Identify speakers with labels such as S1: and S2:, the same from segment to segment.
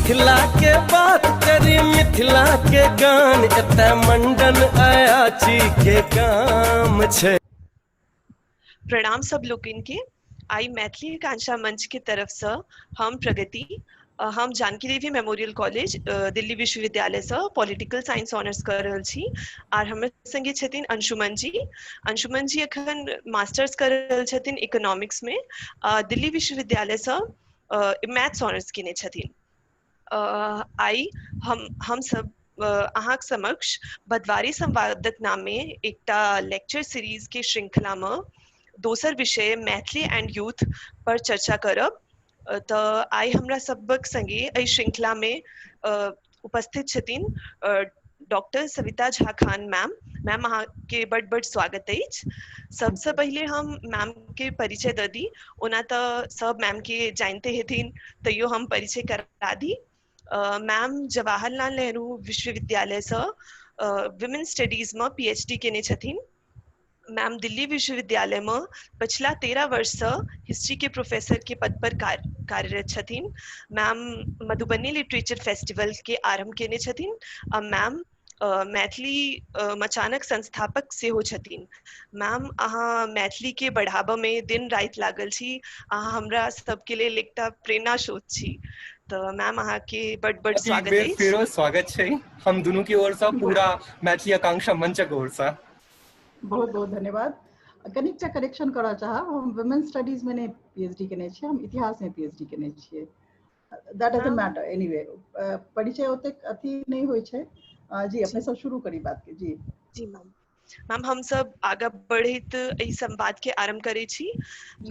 S1: मिथिला के बात करी मिथिला के गान एते मंडन अयाची के काम छे।
S2: प्रणाम सब लोगन के। आई मैथिली कांक्षा मंच के तरफ से हम प्रगति हम जानकी देवी मेमोरियल कॉलेज दिल्ली विश्वविद्यालय से पॉलिटिकल साइंस ऑनर्स कर रहल छी। आर हमर संगे छथिन अंशुमन जी। अंशुमन जी अखन मास्टर्स कर रहल छथिन इकोनॉमिक्स में दिल्ली विश्वविद्यालय से मैथ्स ऑनर्स केने छथिन। आई हम सब अहाँक समक्ष भदवारी संवादक नामे एकटा लेक्चर सीरीज के श्रृंखला में दोसर विषय मैथिली एंड यूथ पर चर्चा करब। तो आई हमरा सबक संगे एहि श्रृंखला में उपस्थित छथिन डॉक्टर सविता झा खान मैम। मैम अहाँ के बड़ बड़ स्वागत अछि। सबसे पहले हम मैम के परिचय द दी। ओना तो सब मैम के जानते हेथिन, तैयो हम परिचय करा दी। मैम जवाहरलाल नेहरू विश्वविद्यालय से विमेन स्टडीज में पीएचडी केने छथिन। मैम दिल्ली विश्वविद्यालय में पिछला 13 वर्ष से हिस्ट्री के प्रोफेसर के पद पर कार्यरत छथिन। मैम मधुबनी लिटरेचर फेस्टिवल के आरंभ केने छथिन। मैम मैथिली मचानक संस्थापक सेहो छथिन। मैम अहाँ मैथिली के बढ़ावा में दिन रात लागल छी। अहाँ हमरा सबके लेल एकटा प्रेरणा स्रोत छी। तो मैम अहाँ के बड़ बड़ स्वागत
S3: बेर
S2: अछि।
S3: फेरो स्वागत छै हम दुनू की ओर से, पूरा मैथिली आकांक्षा मंचक ओर से।
S4: बहुत बहुत धन्यवाद। कनिकटा करेक्शन करऽ चाहब, हम वुमेन स्टडीज में नहीं पीएचडी केने छियै, हम इतिहास में पीएचडी केने छियै। That doesn't matter anyway. परिचय ओते अथी नहीं होय छै। जी अपने सब शुरू करी बात के। जी
S2: जी मैम हम सब आगे बढ़ित एहि संवाद के आरंभ करे छी।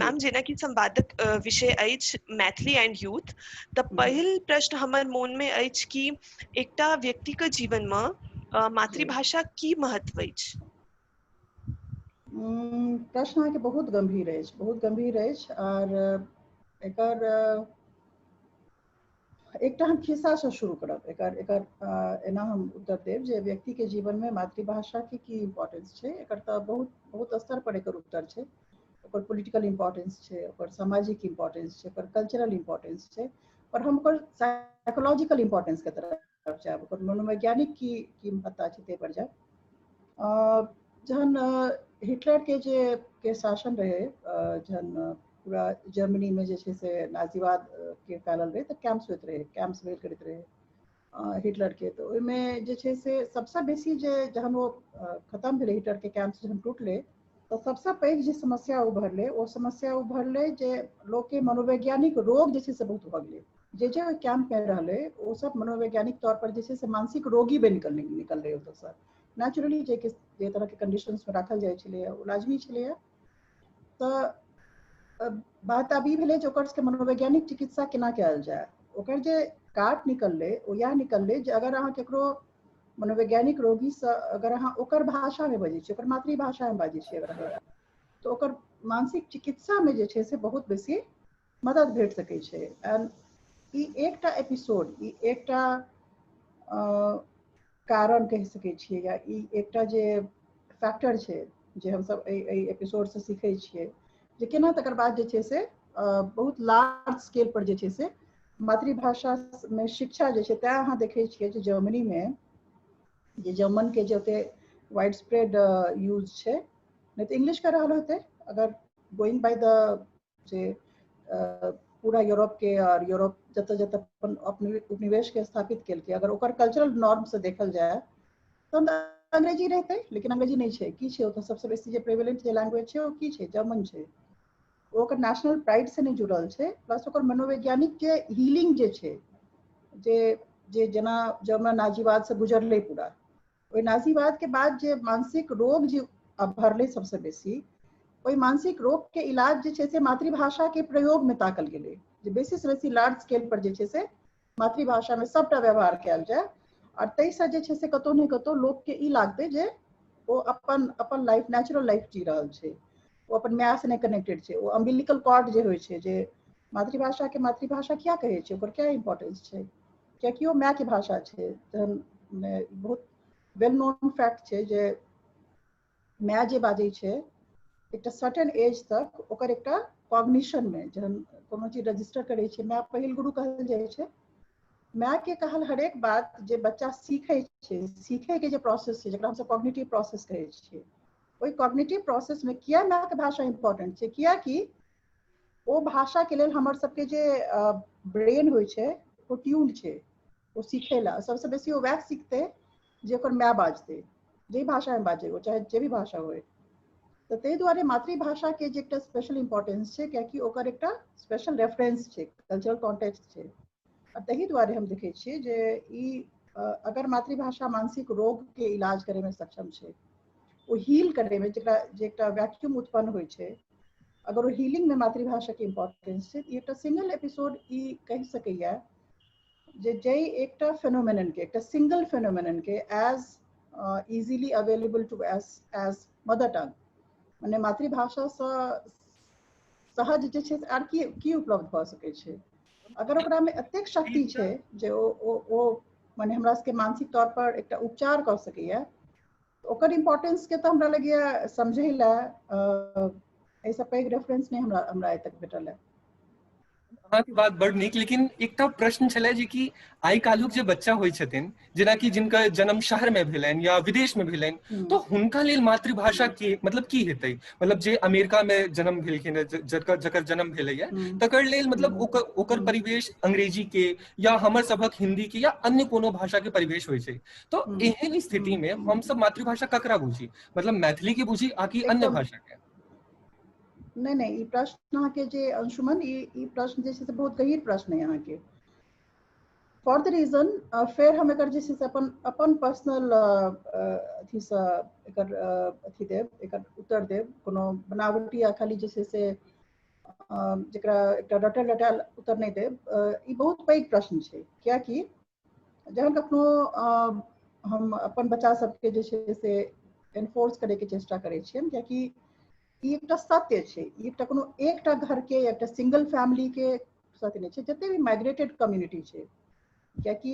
S2: मैम जेना कि संवादक विषय अछि मैथिली एंड यूथ, त पहिल प्रश्न हमर मन में अछि कि एकटा व्यक्ति के जीवन में मातृभाषा की महत्व अछि?
S4: प्रश्न अहाँके बहुत गंभीर अछि, बहुत गंभीर अछि। और एकर एकटा हम खिस्सा से शुरू करब। एकर एना हम उत्तर देब जे व्यक्ति के जीवन में मातृभाषा के की इम्पोर्टेंस छै। एकर तऽ बहुत स्तर पर एकर उत्तर छै। ओकर पॉलिटिकल इम्पोर्टेंस छै, ओकर सामाजिक इम्पोर्टेंस छै, ओकर कल्चरल इम्पोर्टेंस छै। और हम ओकर साइकोलॉजिकल इम्पोर्टेंस के तरफ जाएब, ओकर मनोवैज्ञानिक की महत्ता छै तै पर जाएब। जहन हिटलर के शासन रहे, जहन पूरा जर्मनी में जे छै से नाजीवाद के फैलल रहे, तो कैंप्स होइत रहे, कैंप्स भेल करैत रहे हिटलर के। तो ओहिमें जे छै से सबसे बेसी जे जहन वो खत्म भेलै, हिटलर के कैंप्स जहन टूटले, तो सबसे पैघ जे समस्या उभरले, वो समस्या उभरले जे लोग के मनोवैज्ञानिक रोग जे छै से बहुत भ गेलै। जे कैंप में रहले वो सब मनोवैज्ञानिक तौर पर जे छै से मानसिक रोगी बनि निकल रहे ओतऽ से। नेचुरली जे तरह के कंडीशंस में राखल जाइ छलै, ओ लाजमी छलै। तऽ बात आब ई भेलै जे ओकर सबके मनोवैज्ञानिक चिकित्सा केना कयल जाय। ओकर जे काट निकललै ओ इएह निकललै जे अगर अहाँ केकरो मनोवैज्ञानिक रोगी से अगर अहाँ ओकर भाषा में बजै छियै, ओकर मातृभाषा में बाजै छियै अगर अहाँ, तो ओकर मानसिक चिकित्सा में जे छै से बहुत बेसी मदद भेट सकै छै। एंड ई एकटा एपिसोड, ई एकटा कारण कहि सकै छियै, या ई एकटा जे फैक्टर छै जे हम सब एहि एपिसोड से सीखै छियै, जे केना तकर बाद जे छै से बहुत लार्ज स्केल पर जे छै से मातृभाषा में शिक्षा जे छै। तैं अहाँ देखै छियै जे जर्मनी में जे जर्मन के जे ओते वाइड स्प्रेड यूज छै, नहीं तो इंग्लिश कर रहल होते अगर गोइंग बाय द जे पूरा यूरोप के, और यूरोप जतऽ जतऽ अपन उपनिवेश के स्थापित केलकै, अगर ओकर कल्चरल नॉर्म से देखल जाए तो अंग्रेजी रहते, लेकिन अंग्रेजी नहीं छै। की छै ओतऽ सबसे बेसी जे प्रेवलेंट जे लैंग्वेज छै, वो की छै? जर्मन छै। ओकर नेशनल प्राइड से नहीं जुड़ल छै, प्लस ओकर मनोवैज्ञानिक जे हीलिंग जे छै, जे जेना जर्मन नाजीवाद से गुजरले पूरा, ओहि नाजीवाद के बाद जे मानसिक रोग जे भरले सबसे बेसी, ओहि मानसिक रोग के इलाज जे छै से मातृभाषा के प्रयोग में ताकल गेलै, जे बेसी से बेसी लार्ज स्केल पर जे छै से मातृभाषा में सबटा व्यवहार कयल जाय। और ताहिसँ जे छै से कतौ ने कतौ लोक के ई लागतै जे ओ अपन लाइफ, नेचुरल लाइफ जी रहल छै, वो अपन माय से नहीं कनेक्टेड छै। वो अम्बिलिकल कॉर्ड जे होइ छै, जे मातृभाषा के मातृभाषा क्या कहै छै, ओकर क्या इम्पोर्टेंस छै, कियाकि वो माय के भाषा छै। बहुत वेल नोन फैक्ट छै जे माय जे बाजै छै, एकटा सर्टेन एज तक ओकर एकटा कॉग्निशन में जहन कोनो चीज रजिस्टर करै छै, माय पहिल गुरु कहल जाइ छै। माय के कहल हरेक बात जे बच्चा सीखै छै, सीखै के जे प्रोसेस छै जकरा हम सब कॉग्निटिव प्रोसेस कहै छियै, ओहि कॉग्निटिव प्रोसेस में किया माय के भाषा इम्पोर्टेंट छै, किया कि ओ भाषा के लेल हमर सबके जे ब्रेन होइ छै ओ ट्यून छै, ओ सीखे ला सबसे बेसी ओ वैह सीखते जे ओकर माय बाजते, जे भाषा में बाजे, वो चाहे जे भी भाषा होय। तो ताहि दुआरे मातृभाषा के जे एकटा स्पेशल इम्पोर्टेंस छै, कियाकि ओकर एकटा स्पेशल रेफरेंस छै, कल्चरल कॉन्टेक्स्ट छै। और तही दुआरे हम देखै छियै जे ई अगर मातृभाषा मानसिक रोग के इलाज करे में सक्षम छै, वो हील करे में जेकरा जे एकटा वैक्यूम उत्पन्न होइ छै, अगर वो हीलिंग में मातृभाषा के इम्पोर्टेंस छै, ई एकटा सिंगल एपिसोड ई कहि सकैया जे जय एकटा फेनोमेनन के, एकटा सिंगल फेनोमेनन के as easily available to as mother tongue, माने मातृभाषा से सहज जे छै आर की उपलब्ध भऽ सकै छै, अगर ओकरा में एतेक शक्ति छै जे ओ माने हमरा सबके मानसिक तौर पर एकटा उपचार कऽ सकैया, ओकर इम्पोर्टेंस के तो हमरा लगैया समझै ला ऐसा पैघ रेफरेंस नहीं हमरा आइ तक भेटल है।
S3: अहाँ के बात बड़ नीक, लेकिन एकटा प्रश्न छलै जे कि आइ काल्हिक जे बच्चा होइ छथिन, जेना कि जिनका जन्म शहर में भेलनि या विदेश में भेलनि, तो हुनका लेल मातृभाषा के मतलब की हेतै, मतलब जे अमेरिका में जन्म भेलखिन है, जकर जन्म भेलैया तकर लेल मतलब ओकर परिवेश अंग्रेजी के या हमर सबक हिंदी के या अन्य कोनो भाषा के परिवेश होइ छै, तो एहन स्थिति में हम सब मातृभाषा ककरा बुझी, मतलब मैथिली के बुझी आकि अन्य
S4: एकदम
S3: भाषा के?
S4: नहीं ई प्रश्न अहाँ के जे अंशुमन ई प्रश्न जे छै से बहुत गहीर प्रश्न है अहाँ के, फॉर द रीजन फिर हम एकर जे छै से अपन पर्सनल अथी से एकर अथी देब, एकर उत्तर देब, कोनो बनावटी या खाली जे छै से जेकरा एकटा रटल रटायल उत्तर नहीं देब। ई बहुत पैघ प्रश्न छै, कियाकि जहन कखनो हम अपन बच्चा सबके जे छै से एनफोर्स करे के चेष्टा करै छियनि, कियाकि ई एकटा सत्य छै, ई एकटा कोनो एकटा घर के एकटा सिंगल फैमिली के सत्य नहीं छै, जते भी माइग्रेटेड कम्युनिटी छै, कियाकि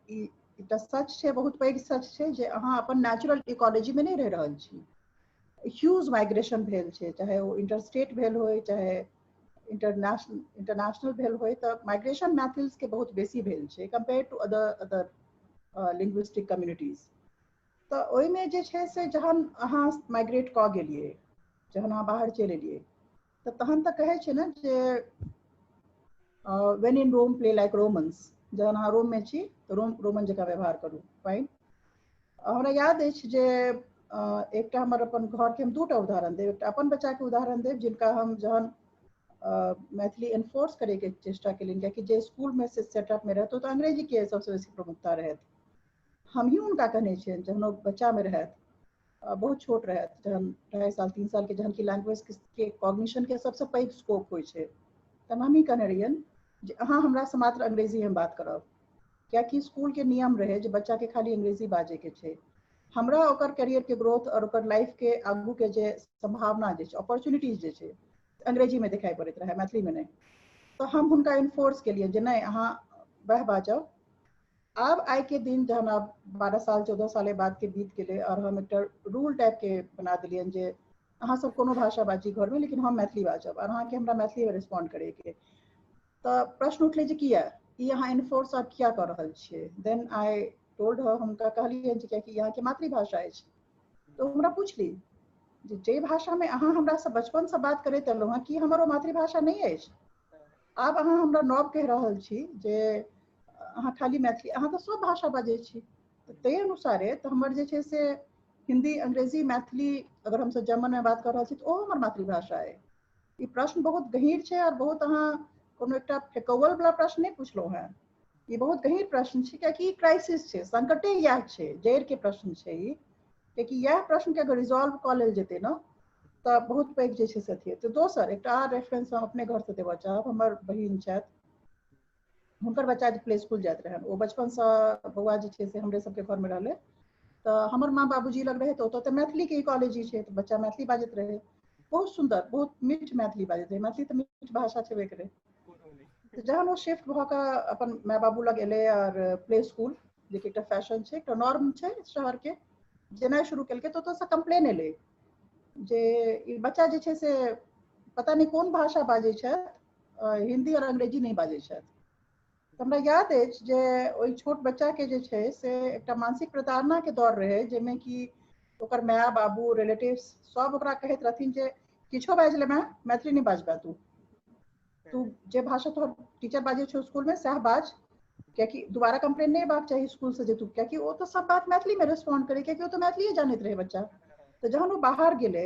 S4: ई एकटा सच छै, बहुत पैघ सच छै जे अहाँ अपन नेचुरल इकोलॉजी में नहीं रह रहल छी, ह्यूज माइग्रेशन भेल छै, चाहे वो इंटरस्टेट भेल होय चाहे इंटरनेशनल भेल होय, तो माइग्रेशन मैथिल्स के बहुत बेसी भेल छै compare to other linguistic communities. तो ओहि में जे छै से जहन अहाँ माइग्रेट कऽ गेलियै, जहन अहाँ बाहर चलि एलियै, तऽ तहन तऽ कहै छै ने जे when in Rome play like Romans, जहन अहाँ रोम में छी तऽ रोमन जकाँ व्यवहार करू, फाइन। हमरा याद अछि जे एकटा हमर अपन घर के हम दूटा उदाहरण देब, एकटा अपन बच्चा के उदाहरण देब जिनका हम जहन मैथिली एनफोर्स करे के चेष्टा केलिन, कियाकि जे स्कूल में से सेटअप में रहतो तो अंग्रेजी के सबसे बेसी प्रमुखता रहत, हम ही उनका कहने छियनि जहन ओ बच्चा में रहत, बहुत छोट रहत, जहन 2.5 साल 3 साल के जहन की लैंग्वेज के कॉग्निशन के सबसे पैघ स्कोप होइ छै, तहन हम ही कहने रहियनि जे अहाँ हमरा से मात्र अंग्रेजी में बात करब, कियाकि स्कूल के नियम रहे जे बच्चा के खाली अंग्रेजी बाजे के छै, हमरा ओकर करियर के ग्रोथ और ओकर लाइफ के आगू के जे संभावना जे छै, अपॉर्चुनिटीज जे छै, अंग्रेजी में दिखाई पड़ैत रहे, मैथिली में नहीं। तो हम हुनका इन्फोर्स केलिए जे नहीं अहाँ वह बाजब। आब आइ के दिन जहन आब 12 साल 14 साल बाद के बीत गेलै और हम एकटा रूल टाइप के बना दिलियन जे अहाँ सब कोनो भाषा बाजी घर में, लेकिन हम मैथिली बाजब और अहाँ के हमरा मैथिली में रिस्पॉन्ड करे के। तो प्रश्न उठले जे किया ई अहाँ इन्फोर्स आप किया कर रहल छियै, देन आई टोल्ड हर, हुनका कहलियन जे कियाकि यहाँ के मातृभाषा अछि। तो हमरा पूछली जे भाषा में अहाँ हमरा से बचपन से बात करैत एलहुँ हँ, कि हमर ओ मातृभाषा नहीं अछि, आब अहाँ हमरा नव कहि रहल छी जे अहाँ खाली मैथिली, अहाँ तो सब भाषा बाजै छी, ताहि अनुसारे तो हमर जे छै से हिंदी अंग्रेजी मैथिली अगर हम सब जर्मन में बात कर रहल छी तो ओ हमर मातृभाषा है। ई प्रश्न बहुत गहीर छै और बहुत अहाँ कोनो एकटा फेकौवल वाला प्रश्न नहीं पूछलहुँ हैं, ई बहुत गहीर प्रश्न छै, कियाकि क्राइसिस छै, संकटे इएह छै, जड़ि के प्रश्न छै ई, कियाकि इएह प्रश्न के अगर रिजॉल्व कऽ लेल जेतै ने तऽ बहुत पैघ जे छै से अथी हेतै। दोसर एकटा आर रेफरेंस हम अपने घर से देबऽ चाहब, हमर बहिन छथि, हुनकर बच्चा जे प्ले स्कूल जाइत रहनि, ओ बचपन से बौआ जे छै से हमरे सबके घर में रहलै, तऽ हमर माँ बाबूजी लग रहे, तो ओतऽ मैथिली के कॉलेज छै, तो बच्चा मैथिली बाजैत रहे, बहुत सुंदर बहुत मीठ मैथिली बाजैत रहे, मैथिली तऽ मीठ भाषा छेबे करे। तो जहन वो शिफ्ट भऽ कऽ अपन माय बाबू लग एलै और प्ले स्कूल जे एकटा फैशन छै, एकटा नॉर्म छै शहर के, जेनाइ शुरू केलकै, तो ओतऽसँ कंप्लेन एलै जे ई बच्चा जे छै से पता नहीं कोन भाषा बाजै छथि, हिंदी और अंग्रेजी नहीं बाजै छथि। हमरा याद अछि जे ओहि छोट बच्चा के जे छै से एकटा मानसिक प्रताड़ना के दौर रहे, जेमे कि ओकर माय बाबू रिलेटिव्स सब ओकरा कहैत रहथिन जे किछो बाजि ले माय, मैथिली नहीं बाजबा तू जे भाषा तोहर टीचर बाजे छौ स्कूल में सएह बाज, कियाकि दोबारा कंप्लेन नहीं हेबाक चाही स्कूल से जे तू, कियाकि ओ तो सब बात मैथिली में रिस्पॉन्ड करे, कियाकि ओ तो मैथिली जानैत रहे बच्चा। तो जहन वो बाहर गेले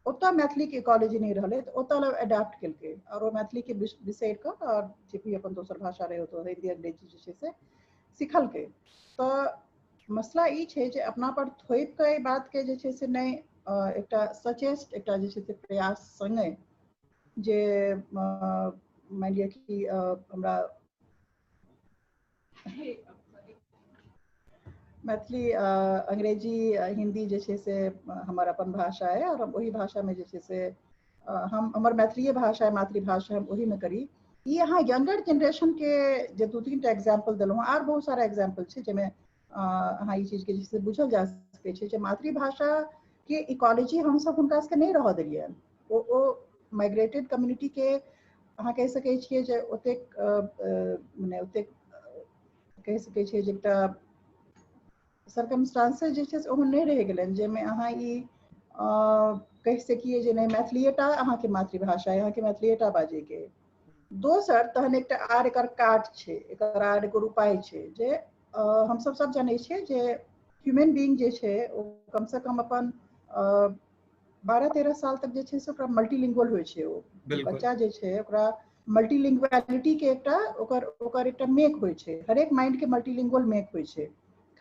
S4: ओतऽ मैथिली के कॉलेज नहीं रहले तो ओतऽ अडेप्ट केलकै और वो मैथिली के बिसरि कऽ और जे भी अपन दोसर भाषा रहे तो हिंदी अंग्रेजी जे छै से सिखलकै। तो मसला ई छै जे अपना पर थोपि कऽ एहि बात के जे छै से नहि एकटा सचेस्ट एकटा जे छै से प्रयास संगे जे मानि लिअ कि हमरा मैथिली अंग्रेजी हिंदी जे छै से हमर अपन भाषा है और हम वही भाषा में जे छै से हम हमर मैथिली भाषा है, मातृभाषा हम वही में करी। ई अहाँ यंगर जनरेशन के जे 2-3 टा एग्जाम्पल देलहुँ, आर बहुत सारा एग्जाम्पल छै जैमे अहाँ ई चीज के जे छै बुझल जा सकै छै जे मातृभाषा के इकोलॉजी हम सब हुनका सबके नहीं रहऽ देलियै। ओ माइग्रेटेड कम्युनिटी के अहाँ कहि सकै छियै जे ओतेक मने ओतेक कहि सकै छियै जे एकटा सर्कमस्टांसेस जे छै से ओहन नहीं रहि गेलनि जाहिमे अहाँ ई कहि सकिए जे नहीं मैथिलीटा अहाँके मातृभाषा है, अहाँके मैथिलीटा बाजैके। दोसर तहन एकटा आर एकर काट छै, एकर आर एकर उपाय छै जे हम सब जानै छियै जे ह्यूमन बीइंग जे छै ओ कम से कम अपन 12-13 साल तक जे छै से ओकरा मल्टीलिंगुअल होइ छै। ओ बच्चा जे छै ओकरा मल्टीलिंगुअलिटी के एकटा ओकर एकटा मेक होइ छै, हरेक माइंड के मल्टीलिंगुअल मेक होइ छै।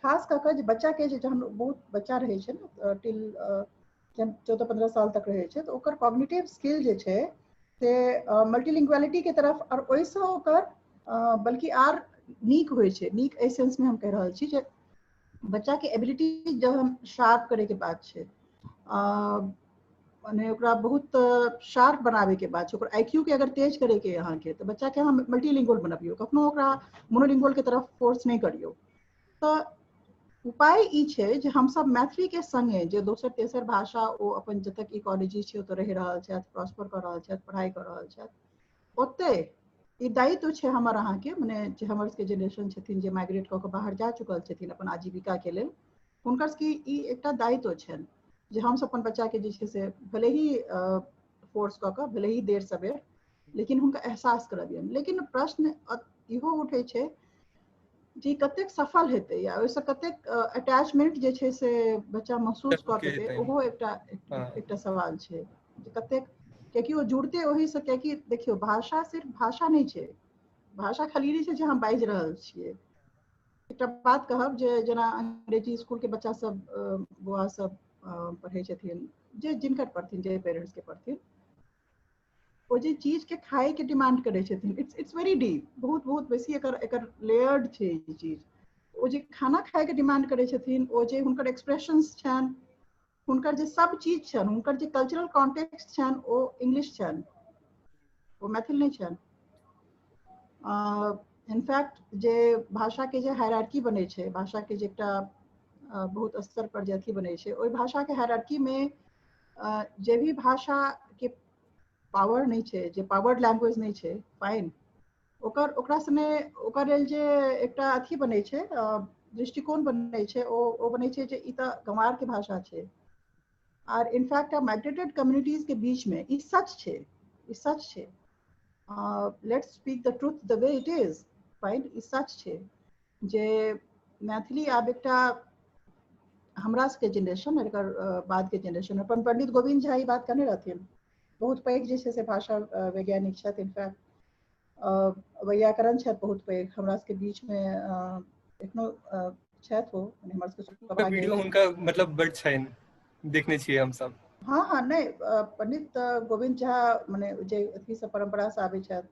S4: खास कऽ कऽ जे बच्चा के जे जहन बहुत बच्चा रहै छै ने टिल 14-15 साल तक रहै छै तो ओकर कॉग्निटिव स्किल जे छै से मल्टीलिंगुअलिटी के तरफ और ओहिसँ ओकर बल्कि आर नीक होइ छै। नीक एहि सेंस में हम कहि रहल छी जे बच्चा के एबिलिटी जब हम शार्प करे के बात छै, माने ओकरा बहुत शार्प बनावे के बात छै, ओकर आईक्यू के अगर तेज करे के अहाँ के तो बच्चा के अहाँ मल्टीलिंगुअल बनबियौ, कखनो ओकरा मोनोलिंगुअल के तरफ फोर्स नहीं करियौ। तो उपाय ई छै जे हम सब मैथिली के संगे जे दोसर तेसर भाषा ओ अपन जतक इकोलॉजी छै ओतऽ रहि रहल छथि, प्रॉस्पर कर रहल छथि, पढ़ाई कर रहल छथि, ओते ई दायित्व छै हमर अहाँ के, मने जे हमर सबके जेनरेशन छथिन जे माइग्रेट कऽ कऽ बाहर जा चुकल छथिन अपन आजीविका के लेल, हुनकर सबके ई एकटा दायित्व छनि जे हम सब अपन बच्चा के जे छै से भले ही फोर्स कऽ कऽ, भले ही देर सबेर, लेकिन हुनका एहसास करऽ दियनि। लेकिन प्रश्न इहो उठै छै जी कतेक सफल हेतै या ओहिसँ कतेक अटैचमेंट जे छै से बच्चा महसूस कऽ पेतै, ओहो एकटा सवाल छै जे कतेक, कियाकि ओ जुड़तै ओहिसँ, कियाकि देखियौ भाषा सिर्फ भाषा नहीं छै, भाषा खाली नहीं छै जे हम बाजि रहल छियै। एकटा बात कहब जे जेना अंग्रेजी स्कूल के बच्चा सब बौआ सब पढ़ै छथिन, जे जिनकर पढ़थिन, जे पेरेंट्स के पढ़थिन, ओ जे चीज के खाए के डिमांड करे छथिन, इट्स वेरी डीप, बहुत बहुत बेसी एकर लेयर्ड छै ई चीज। ओ जे खाना खाए के डिमांड करे छथिन, ओ जे हुनकर एक्सप्रेशंस छनि, हुनकर जे सब चीज छनि, हुनकर जे कल्चरल कॉन्टेक्स्ट छनि ओ इंग्लिश छनि, ओ मैथिल नहीं छनि। इनफैक्ट जे भाषा के जे हायरार्की बने छै, भाषा के जे एकटा बहुत स्तर पर जे अथी बने छै, ओहि भाषा के हायरार्की में जे भी भाषा के पावर नहीं छै, जे पावर्ड लैंग्वेज नहीं छै, फाइन, ओकरा सने ओकर लेल जे एकटा अथी बनै छै, दृष्टिकोण बनै छै, ओ बनै छै जे ई तऽ गंवार के भाषा छै। और इनफैक्ट माइग्रेटेड कम्युनिटीज के बीच में ई सच छै, ई सच छै, let's speak the truth the way it is, fine, ई सच छै जे मैथिली आब एकटा हमरा सबके जेनरेशन एकर बाद के जेनरेशन, अपन पंडित गोविंद झा ई बात कहने रहथिन, बहुत पैघ जे छै से भाषा वैज्ञानिक छथि, इनफैक्ट वैयाकरण छथि बहुत पैघ, हमरा सबके बीच में एखनो छथि ओ, हमर सबके सौभाग्य
S3: वीडियो हुनका मतलब बड़ छनि, देखने छियै हम सब।
S4: हाँ हाँ, नहीं पंडित गोविंद झा मने जे अथी से परंपरा से आबै छथि,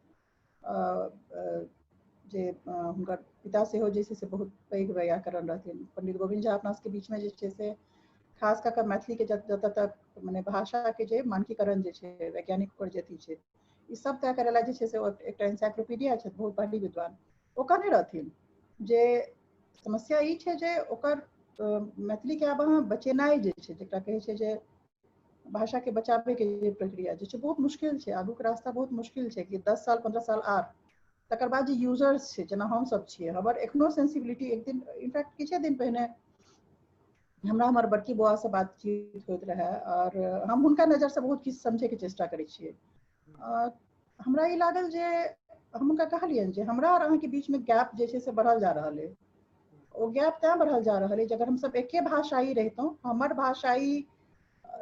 S4: जे हुनकर पिता सेहो जे छै से बहुत पैघ वैयाकरण रहथिन। पंडित गोविंद झा अपना सबके बीच में जे छै से खास कऽ मैथिली के जतऽ तक मने भाषा के जे मानकीकरण जे छै, वैज्ञानिक पर जे अथी छै, ई सब तय करेला जे छै से एकटा एनसाइक्लोपीडिया छै, बहुत बड़ी विद्वान, ओ कहने रहथिन जे समस्या ई छै जे ओकर मैथिली के आब अहाँ बचेनाइ जे छै, जेकरा कहै छै जे भाषा के बचावे के प्रक्रिया जे छै बहुत मुश्किल छै, आगू के रास्ता बहुत मुश्किल छै कि 10 साल 15 साल आर तकर बाद जे यूजर्स छै जेना हम सब छियै हमर एखनो सेंसिबिलिटी एक दिन इनफैक्ट किछु दिन पहिने हमरा हमर बड़की बौआ से बातचीत होइत रहे और हम हुनका नजर से बहुत किछु समझे के चेष्टा करै छियै। हमरा ई लागल जे हम हुनका कहलियनि जे हमरा और अहाँके बीच में गैप जे छै से बढ़ल जा रहल है। ओ गैप तें बढ़ल जा रहल है जे अगर हम सब एके भाषाई रहितौं, हमर भाषाई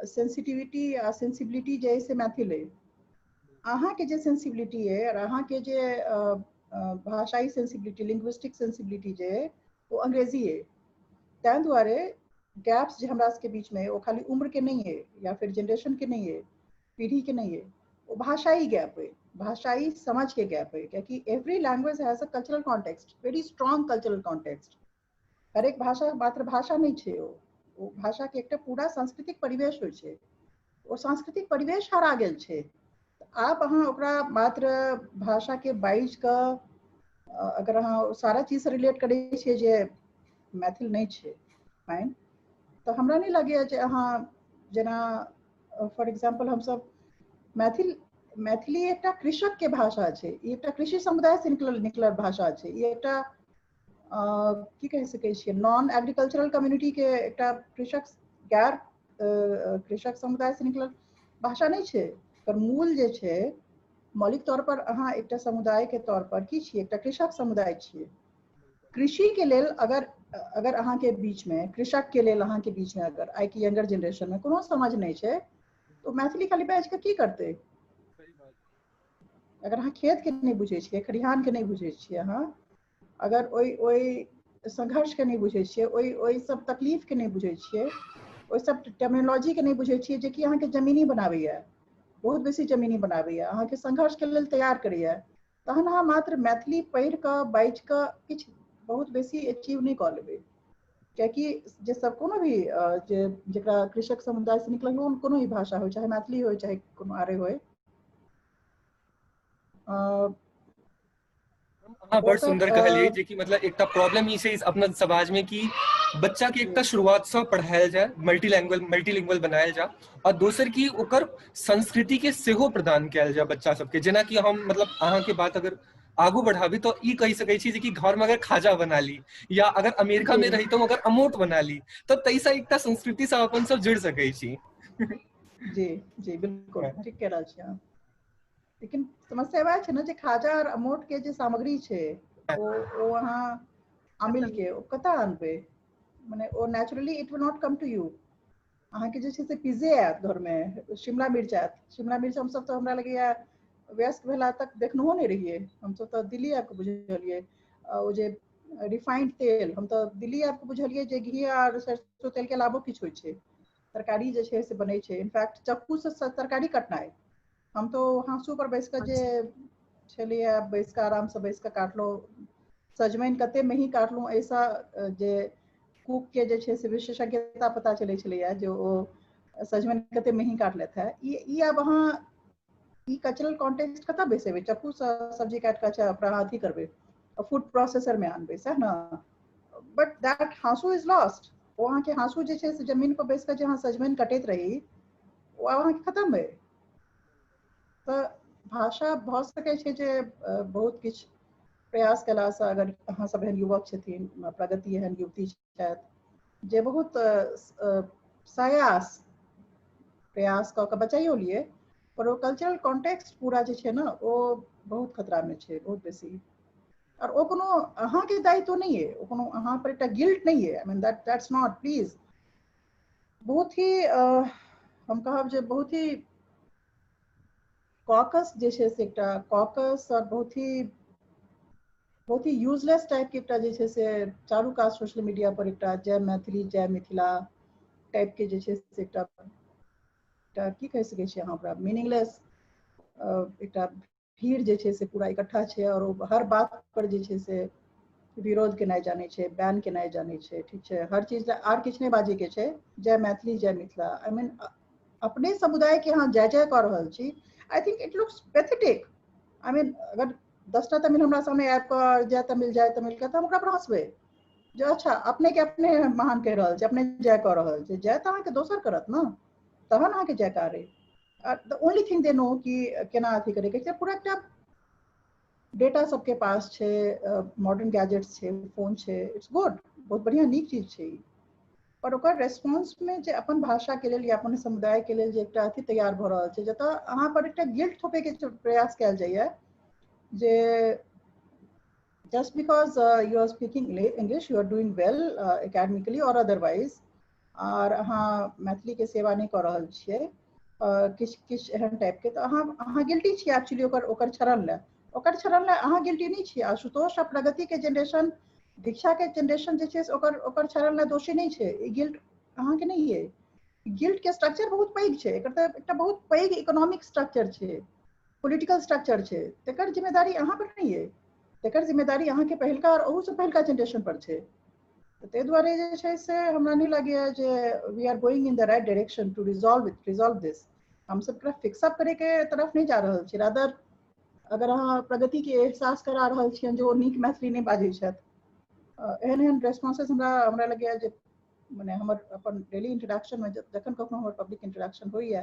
S4: सेंसिटिविटी आ सेंसिबिलिटी जे है से मैथिल है, अहाँ के जे सेंसिबिलिटी है और अहाँ के जे भाषाई सेंसिबिलिटी लिंग्विस्टिक सेंसिबिलिटी जे है वो अंग्रेजी है। तैं दुआरे गैप्स जो हमरा के बीच में है वो खाली उम्र के नहीं है या फिर जनरेशन के नहीं है, पीढ़ी के नहीं है, वो भाषाई गैप है, भाषाई समझ के गैप है। क्योंकि every language has a cultural context, very strong cultural context. हर एक भाषा मात्र भाषा नहीं छे, वो भाषा के एक पूरा सांस्कृतिक परिवेश होय छे, वो सांस्कृतिक परिवेश हरा गेल छे। आप अहाँ ओकरा मात्र भाषा के बाइज का अगर अहाँ सारा चीज से रिलेट करै छियै जे मैथिल नहीं छे फाइन, तो हमरा नहीं लगे जे अहाँ जेना फॉर एग्जांपल हम सब मैथिली एकटा कृषक के भाषा छे, ई एकटा कृषि समुदाय से निकलल भाषा छे, ई एकटा की कह सकै छियै नॉन एग्रीकल्चरल कम्युनिटी के एकटा कृषक गैर कृषक समुदाय से निकलल भाषा नहीं छे। पर मूल जे छे मौलिक तौर पर अहाँ एकटा समुदाय के तौर पर की छियै, एकटा कृषक समुदाय छियै। कृषि के लेल अगर अहाँ के बीच में कृषक के लेल अहाँ के बीच में अगर आई की यंगर जनरेशन में कोनो समझ नहीं छे तो मैथिली खाली बाजि के की करते। अगर अहाँ खेत के नहीं बुझे छियै, खरिहान के नहीं बुझे छियै, अहाँ अगर ओई संघर्ष के नहीं बुझे छियै, ओई सब तकलीफ के नहीं बुझे छियै, ओई सब टर्मिनोलॉजी के नहीं बुझे छियै जे कि अहाँ के जमीनी बनाबैया, बहुत बेसी जमीनी बनाबैया, अहाँ के संघर्ष के लेल तैयार करैया, तहन अहाँ मात्र मैथिली पढ़ि कऽ बाजि कऽ किछु बहुत बेसी अचीव नहीं कऽ लेबै। कियाकि जे सब कोनो भी जेकरा कृषक समुदाय से निकलल हो कोनो भी भाषा हो, चाहे मैथिली हो चाहे कोनो आरे होय,
S3: हाँ बड़ सुंदर कहलिए जे कि मतलब एकटा प्रॉब्लम ई छै अपना समाज में कि बच्चा के एकटा शुरुआत से पढ़ायल जाए, मल्टीलिंगुअल बनायल जाए, और दोसर की ओकर संस्कृति के सेहो प्रदान कयल जाए बच्चा सबके। जेना कि हम मतलब अहाँ के बात अगर आगू बढ़ाबी तो ई कहि सकै छी जे कि घर में अगर खाजा बना ली या अगर अमेरिका में रहितो अगर अमोट बना ली तो तैसा एकटा संस्कृति से अपन सब जुड़ सकै छी।
S4: जी जी बिल्कुल ठीक कह रहल छी अहाँ। लेकिन समस्या वह है ना जे खाजा और अमोट के जे सामग्री छे वो अहाँ अमिल के कतऽ आनबे, माने वो naturally it will not come to you. अहाँ के जे छे से पिज्जे आयत घर में, शिमला मिर्च आयत, शिमला मिर्च हम सब तो हमरा लगैया व्यस्त भेला तक देखनहो नहीं रहिए, हम सब तो दिल्ली आबि के बुझलिए। ओ जे रिफाइंड तेल हम तो दिल्ली आबि के बुझलिए जे घी और सरसों तेल के अलावो किछु होइ छे, तरकारी जे छे से बनै छे। इनफैक्ट चक्कू से तरकारी कटनाइ, हम तो हाँसू पर बैस के जे छलिए बैस के आराम से बैस के काटलो, सजमनि कते मही काटलू, ऐसा जे कुक के जे छे से विशेषज्ञता पता चले छलिए जो ओ सजमनि कते मही काटलथि है। ई अब अहाँ ई कल्चरल कॉन्टेक्स्ट कतऽ बैसेबै, चक्कू से सब्जी काट के अच्छा ओकरा अथी करबै फूड प्रोसेसर में आनबै सह ना, बट दैट हाँसू इज लॉस्ट। वो अहाँ के हाँसू जे छे से जमीन पर बैस के जे अहाँ सजमनि कटैत रही वो अहाँ के खत्म है। तो भाषा भऽ सकै छै जे बहुत किछु प्रयास कला से अगर अहाँ सब एहन युवक छथिन, प्रगति एहन युवती छथि जे बहुत सायास प्रयास कऽ के बचाइयो लिए, पर वो कल्चरल कॉन्टेक्स्ट पूरा जे छै ना वो बहुत खतरा में छै, बहुत बेसी। और वो कोनो अहाँ के दायित्व नहीं है, वो कोनो अहाँ पर एकटा गिल्ट नहीं है। I mean that's not, please. बहुत ही हम कहब जे बहुत ही कॉकस जे छै से एकटा कॉकस और बहुत ही यूजलेस टाइप के एकटा जे छै से चारू कात सोशल मीडिया पर एकटा जय मैथिली जय मिथिला टाइप के जे छै से एकटा की कह सकै छी अहाँ ओकरा मीनिंगलेस एकटा भीड़ जे छै से पूरा इकट्ठा छै और हर बात पर जे छै से विरोध केनाइ जानै छै, बैन केनाइ जानै छै, ठीक छै, हर चीज आर किछु नहीं बाजे के छै, जय मैथिली जय मिथिला। आई मीन अपने समुदाय के अहाँ जय जय कऽ रहल छी, I think it looks pathetic. I mean अगर 10टा तमिल हमरा सामने आबि कऽ जय तमिल के तऽ हम ओकरा पर हंसबै जे अच्छा अपने के अपने महान कह रहल छै, अपने जय कऽ रहल छै, जय तऽ अहाँके दोसर करत ना, तहन अहाँके जयकार है। द ओनली थिंग दे नो कि केना अथी करे के छै, पूरा एकटा डेटा सबके पास छे, मॉडर्न गैजेट्स छे, फोन छे, इट्स गुड, बहुत बढ़िया नीक चीज छे ई। पर ओकर रेस्पॉन्स में जे अपन भाषा के लेल या अपन समुदाय के लेल जे एकटा अथी तैयार भ रहल छै, जतऽ अहाँ पर एकटा गिल्ट थोपे के प्रयास कयल जाइए जे just because you are speaking English, you are doing well academically or otherwise, और अहाँ मैथिली के सेवा नहीं कर रहल छियै किछ एहन टाइप के, तो अहाँ गिल्टी छियै एक्चुअली ओकर क्षरण ले अहाँ गिल्टी नहीं छियै। आशुतोष आ प्रगति के जनरेशन, दीक्षा के जनरेशन जे छै ओकर क्षरण ले दोषी नहीं छै। ई गिल्ट अहाँ के नहीं है। गिल्ट के स्ट्रक्चर बहुत पैघ छै, एकर त एकटा बहुत पैघ इकोनॉमिक स्ट्रक्चर छै, पॉलिटिकल स्ट्रक्चर छै, तेकर जिम्मेदारी अहाँ पर नहीं है। तेकर जिम्मेदारी अहाँ के पहिलका और ओहू से पहिलका जनरेशन पर छै। ते द्वारे जे छै से हमरा नहीं लागैया जे we are going in the right direction to resolve this. हम सब तरफ फिक्स अप करे के तरफ नहीं जा रहल छी। रादर अगर अहाँ प्रगति के एहसास करा रहल छियन जे ओ नीक मैथिली नहीं बाजै छथि, एहन रेस्पॉन्सेस हमरा लगैया जे माने हमर अपन डेली इंटरेक्शन में जखन कखनो हमर पब्लिक इंटरेक्शन होइया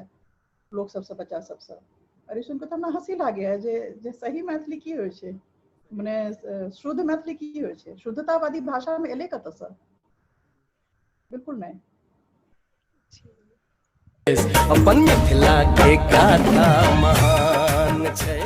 S4: लोग सबसे, बच्चा सबसे, अरे सुन के हमरा हंसी लागैया जे सही मैथिली की होइ छै, माने शुद्ध मैथिली की होइ छै, शुद्धतावादी भाषा में एले कतसँ, बिल्कुल नहीं।
S1: अपन मिथिला के गाथा महान छै।